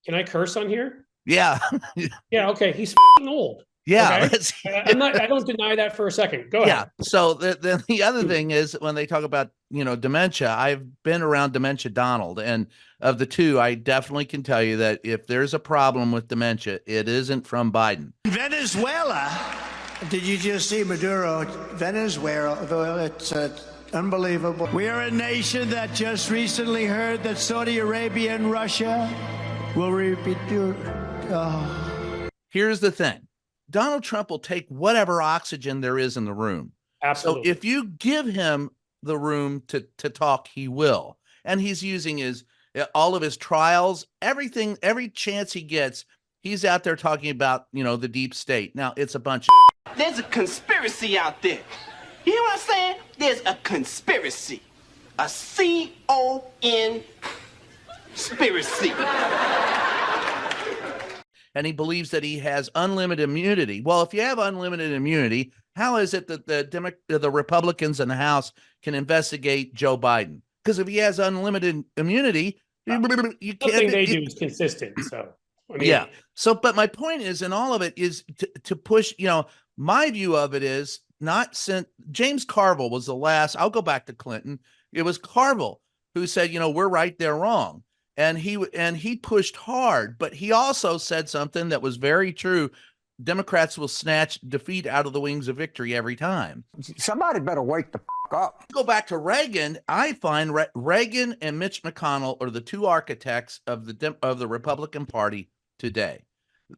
Can I curse on here? Yeah. Yeah. Okay. He's f***ing old. Yeah. Okay? I don't deny that for a second. Go ahead. Yeah. So then the other thing is when they talk about, dementia, I've been around Dementia Donald, and of the two, I definitely can tell you that if there's a problem with dementia, it isn't from Biden. Venezuela, did you just see Maduro? Venezuela, it's unbelievable. We are a nation that just recently heard that Saudi Arabia and Russia will repeat. Here's the thing. Donald Trump will take whatever oxygen there is in the room. Absolutely. So if you give him the room to talk, he will. And he's using all of his trials, everything, every chance he gets, he's out there talking about, the deep state. Now, it's a bunch of There's a conspiracy out there. You hear what I'm saying? There's a conspiracy. A C-O-N conspiracy. and he believes that he has unlimited immunity. Well, if you have unlimited immunity, how is it that the Republicans in the House can investigate Joe Biden? Because if he has unlimited immunity, you can't. Nothing they do is consistent. So, yeah. So, but my point is, in all of it, is to push. My view of it is not sent. James Carville was the last. I'll go back to Clinton. It was Carville who said, we're right, they're wrong. And he pushed hard, but he also said something that was very true. Democrats will snatch defeat out of the wings of victory every time. Somebody better wake the f*** up. Go back to Reagan. I find Reagan and Mitch McConnell are the two architects of the Republican Party today.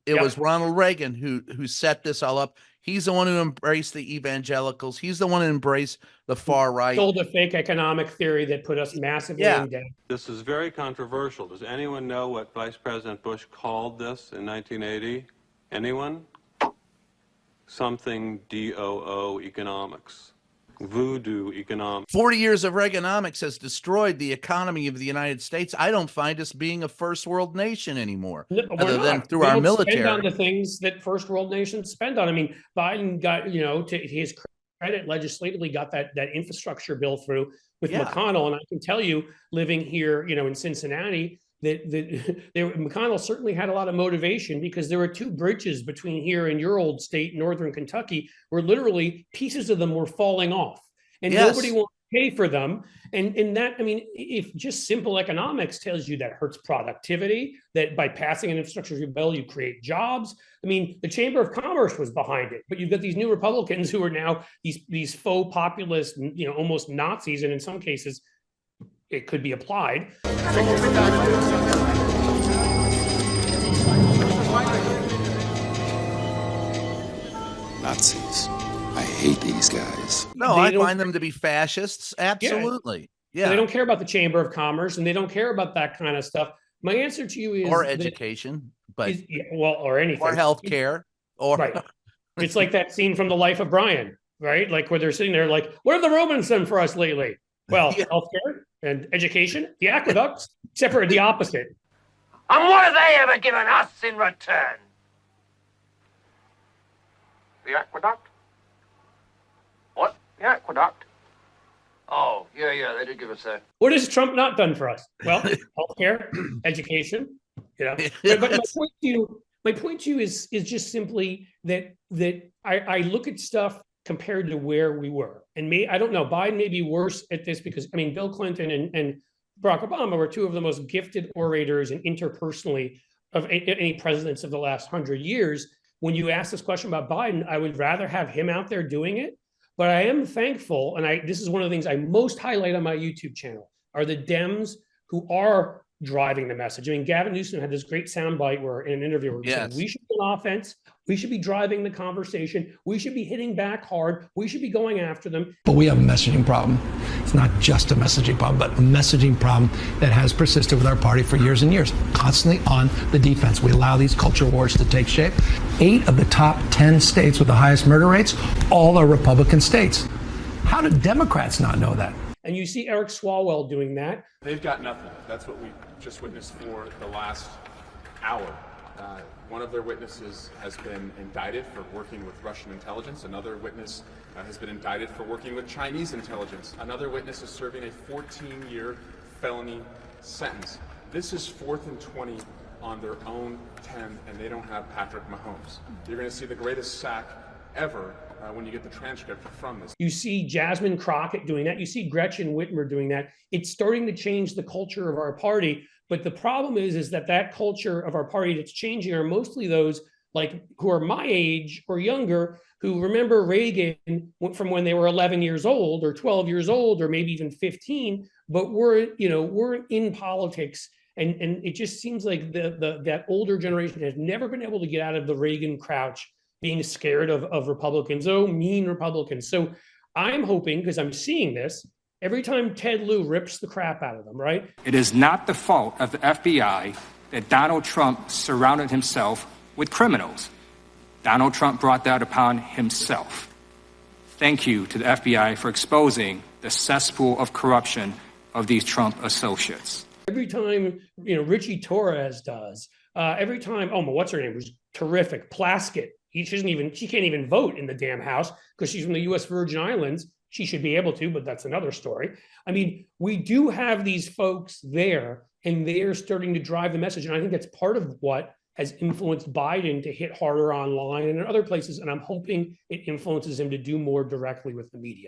It was Ronald Reagan who set this all up. He's the one who embraced the evangelicals. He's the one who embraced the far right. Sold a fake economic theory that put us massively in debt. This is very controversial. Does anyone know what Vice President Bush called this in 1980? Anyone? Something DOO economics. Voodoo economics. 40 years of Reaganomics has destroyed the economy of the United States. I don't find us being a first world nation anymore, other than through our military. Spend on the things that first world nations spend on. I mean, Biden got, to his credit, legislatively got that infrastructure bill through with McConnell. And I can tell you, living here, in Cincinnati, that McConnell certainly had a lot of motivation, because there were two bridges between here and your old state, Northern Kentucky, where literally pieces of them were falling off, and nobody wanted to pay for them. And that, if just simple economics tells you that hurts productivity, that by passing an infrastructure bill, you create jobs. The Chamber of Commerce was behind it, but you've got these new Republicans who are now these faux populist, almost Nazis, and in some cases, it could be applied. Nazis. I hate these guys. No, I find them to be fascists. Absolutely. Yeah. They don't care about the Chamber of Commerce, and they don't care about that kind of stuff. My answer to you is or education, or anything, or healthcare, or right. It's like that scene from The Life of Brian, right? Like where they're sitting there, like, what have the Romans done for us lately? Well, healthcare and education, the aqueducts, except for the opposite. And what have they ever given us in return? The aqueduct? What? The aqueduct? Oh, yeah, they did give us that. What has Trump not done for us? Well, healthcare, education, But my point to you is just simply that I look at stuff compared to where we were. And I don't know, Biden may be worse at this because, Bill Clinton and Barack Obama were two of the most gifted orators and interpersonally of any presidents of the last 100 years. When you ask this question about Biden, I would rather have him out there doing it. But I am thankful, and this is one of the things I most highlight on my YouTube channel, are the Dems who are driving the message. Gavin Newsom had this great soundbite where in an interview where he said, we should be on offense, we should be driving the conversation, we should be hitting back hard, we should be going after them. But we have a messaging problem. It's not just a messaging problem, but a messaging problem that has persisted with our party for years and years, constantly on the defense. We allow these culture wars to take shape. 8 of the top 10 states with the highest murder rates, all are Republican states. How do Democrats not know that? And you see Eric Swalwell doing that. They've got nothing. That's what we just witnessed for the last hour. One of their witnesses has been indicted for working with Russian intelligence. Another witness has been indicted for working with Chinese intelligence. Another witness is serving a 14-year felony sentence. This is 4th and 20 on their own 10, and they don't have Patrick Mahomes. You're going to see the greatest sack ever when you get the transcript from this. You see Jasmine Crockett doing that. You see Gretchen Whitmer doing that. It's starting to change the culture of our party. But the problem is that culture of our party that's changing are mostly those like who are my age or younger, who remember Reagan from when they were 11 years old or 12 years old or maybe even 15, but we're in politics. And it just seems like that older generation has never been able to get out of the Reagan crouch, being scared of Republicans, mean Republicans. So I'm hoping, because I'm seeing this, every time Ted Lieu rips the crap out of them, right? It is not the fault of the FBI that Donald Trump surrounded himself with criminals. Donald Trump brought that upon himself. Thank you to the FBI for exposing the cesspool of corruption of these Trump associates. Every time, Richie Torres does, every time, what's her name? Who's terrific, Plaskett. She can't even vote in the damn House because she's from the U.S. Virgin Islands. She should be able to, but that's another story. I mean, we do have these folks there, and they're starting to drive the message. And I think that's part of what has influenced Biden to hit harder online and in other places. And I'm hoping it influences him to do more directly with the media.